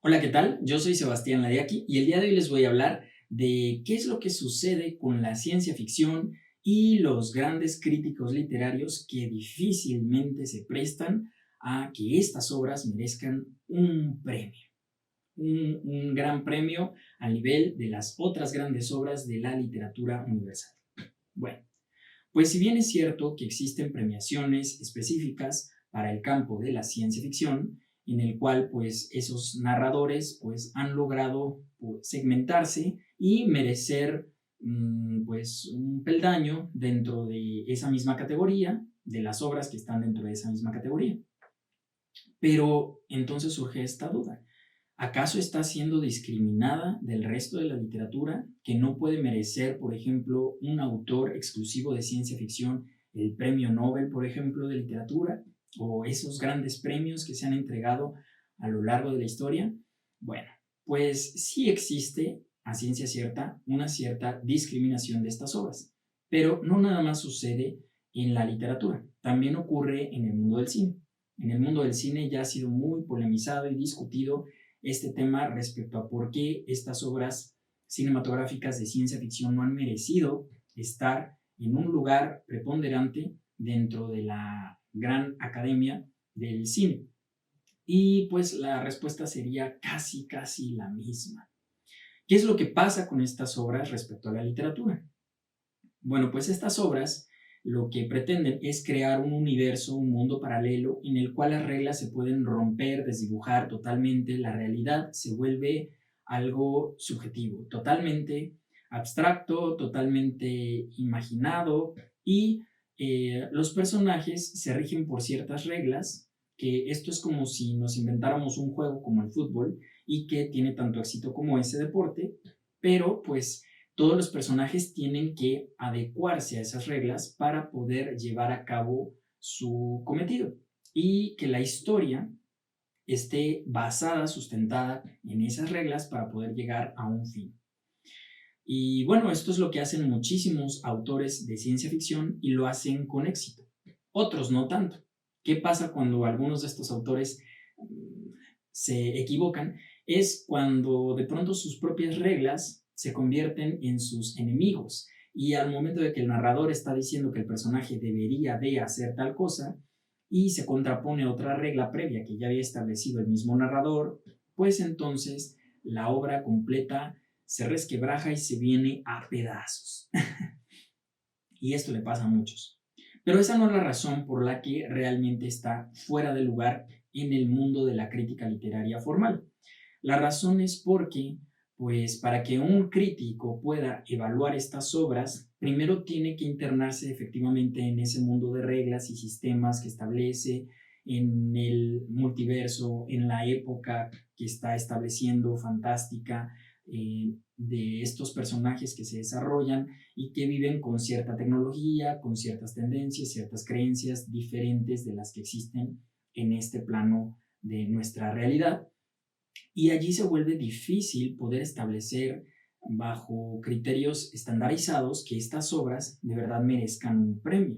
Hola, ¿qué tal? Yo soy Sebastián Ladiaki y el día de hoy les voy a hablar de qué es lo que sucede con la ciencia ficción y los grandes críticos literarios que difícilmente se prestan a que estas obras merezcan un premio, un gran premio al nivel de las otras grandes obras de la literatura universal. Bueno, pues si bien es cierto que existen premiaciones específicas para el campo de la ciencia ficción, en el cual pues esos narradores pues han logrado pues, segmentarse y merecer pues un peldaño dentro de esa misma categoría, de las obras que están dentro de esa misma categoría. Pero entonces surge esta duda. ¿Acaso está siendo discriminada del resto de la literatura que no puede merecer, por ejemplo, un autor exclusivo de ciencia ficción, el premio Nobel, por ejemplo, de literatura, o esos grandes premios que se han entregado a lo largo de la historia? Bueno, pues sí existe, a ciencia cierta, una cierta discriminación de estas obras, pero no nada más sucede en la literatura, también ocurre en el mundo del cine. En el mundo del cine ya ha sido muy polemizado y discutido este tema respecto a por qué estas obras cinematográficas de ciencia ficción no han merecido estar en un lugar preponderante dentro de la gran academia del cine. Y pues la respuesta sería casi la misma. ¿Qué es lo que pasa con estas obras respecto a la literatura? Bueno, pues estas obras lo que pretenden es crear un universo, un mundo paralelo en el cual las reglas se pueden romper, desdibujar totalmente, la realidad se vuelve algo subjetivo, totalmente abstracto, totalmente imaginado y los personajes se rigen por ciertas reglas, que esto es como si nos inventáramos un juego como el fútbol y que tiene tanto éxito como ese deporte, pero pues todos los personajes tienen que adecuarse a esas reglas para poder llevar a cabo su cometido y que la historia esté basada, sustentada en esas reglas para poder llegar a un fin. Y bueno, esto es lo que hacen muchísimos autores de ciencia ficción y lo hacen con éxito. Otros no tanto. ¿Qué pasa cuando algunos de estos autores se equivocan? Es cuando de pronto sus propias reglas se convierten en sus enemigos y al momento de que el narrador está diciendo que el personaje debería de hacer tal cosa y se contrapone otra regla previa que ya había establecido el mismo narrador, pues entonces la obra completa se resquebraja y se viene a pedazos. Y esto le pasa a muchos. Pero esa no es la razón por la que realmente está fuera de lugar en el mundo de la crítica literaria formal. La razón es porque, pues, para que un crítico pueda evaluar estas obras, primero tiene que internarse efectivamente en ese mundo de reglas y sistemas que establece, en el multiverso, en la época que está estableciendo fantástica, de estos personajes que se desarrollan y que viven con cierta tecnología, con ciertas tendencias, ciertas creencias diferentes de las que existen en este plano de nuestra realidad. Y allí se vuelve difícil poder establecer bajo criterios estandarizados que estas obras de verdad merezcan un premio.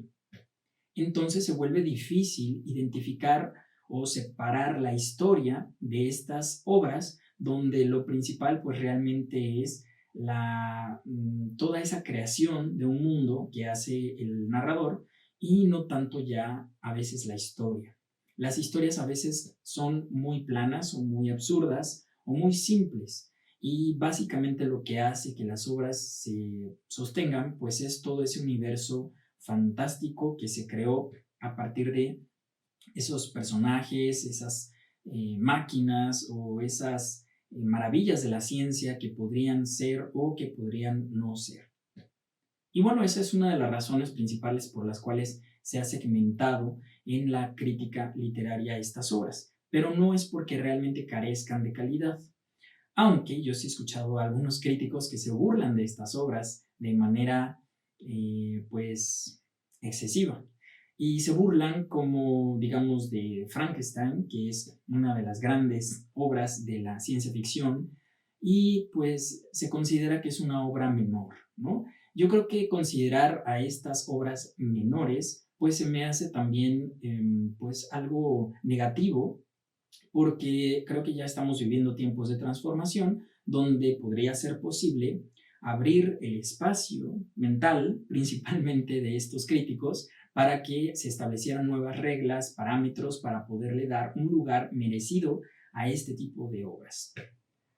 Entonces se vuelve difícil identificar o separar la historia de estas obras donde lo principal pues realmente es toda esa creación de un mundo que hace el narrador y no tanto ya a veces la historia. Las historias a veces son muy planas o muy absurdas o muy simples y básicamente lo que hace que las obras se sostengan pues es todo ese universo fantástico que se creó a partir de esos personajes, esas máquinas o esas maravillas de la ciencia que podrían ser o que podrían no ser. Y bueno, esa es una de las razones principales por las cuales se ha segmentado en la crítica literaria estas obras, pero no es porque realmente carezcan de calidad. Aunque yo sí he escuchado a algunos críticos que se burlan de estas obras de manera, pues, excesiva. Y se burlan como, digamos, de Frankenstein, que es una de las grandes obras de la ciencia ficción, y pues se considera que es una obra menor, ¿no? Yo creo que considerar a estas obras menores, pues se me hace también, pues, algo negativo porque creo que ya estamos viviendo tiempos de transformación donde podría ser posible abrir el espacio mental, principalmente de estos críticos, para que se establecieran nuevas reglas, parámetros, para poderle dar un lugar merecido a este tipo de obras.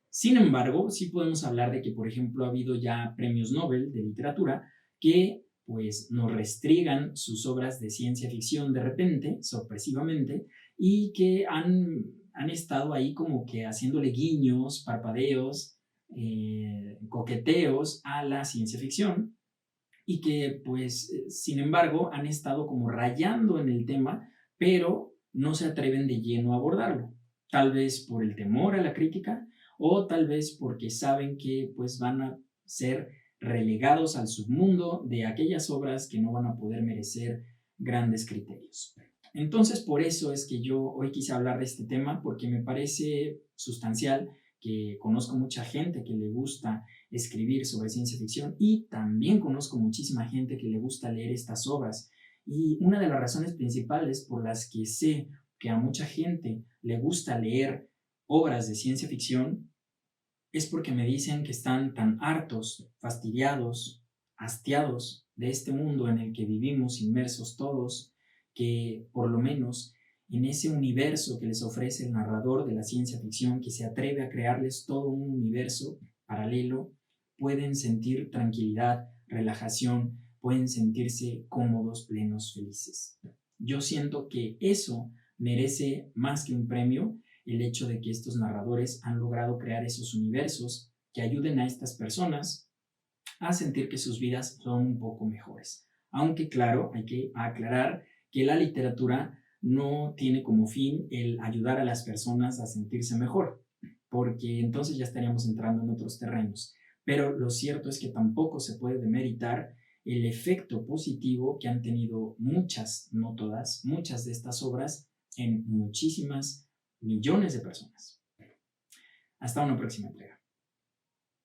Sin embargo, sí podemos hablar de que, por ejemplo, ha habido ya premios Nobel de literatura que pues nos restringan sus obras de ciencia ficción de repente, sorpresivamente, y que han estado ahí como que haciéndole guiños, parpadeos, coqueteos a la ciencia ficción y que pues sin embargo han estado como rayando en el tema, pero no se atreven de lleno a abordarlo, tal vez por el temor a la crítica o tal vez porque saben que pues van a ser relegados al submundo de aquellas obras que no van a poder merecer grandes criterios. Entonces, por eso es que yo hoy quise hablar de este tema, porque me parece sustancial, que conozco mucha gente que le gusta escribir sobre ciencia ficción y también conozco muchísima gente que le gusta leer estas obras. Y una de las razones principales por las que sé que a mucha gente le gusta leer obras de ciencia ficción es porque me dicen que están tan hartos, fastidiados, hastiados de este mundo en el que vivimos inmersos todos, que por lo menos en ese universo que les ofrece el narrador de la ciencia ficción, que se atreve a crearles todo un universo paralelo, pueden sentir tranquilidad, relajación, pueden sentirse cómodos, plenos, felices. Yo siento que eso merece más que un premio, el hecho de que estos narradores han logrado crear esos universos que ayuden a estas personas a sentir que sus vidas son un poco mejores. Aunque claro, hay que aclarar que la literatura no tiene como fin el ayudar a las personas a sentirse mejor, porque entonces ya estaríamos entrando en otros terrenos. Pero lo cierto es que tampoco se puede demeritar el efecto positivo que han tenido muchas, no todas, muchas de estas obras en muchísimas millones de personas. Hasta una próxima entrega.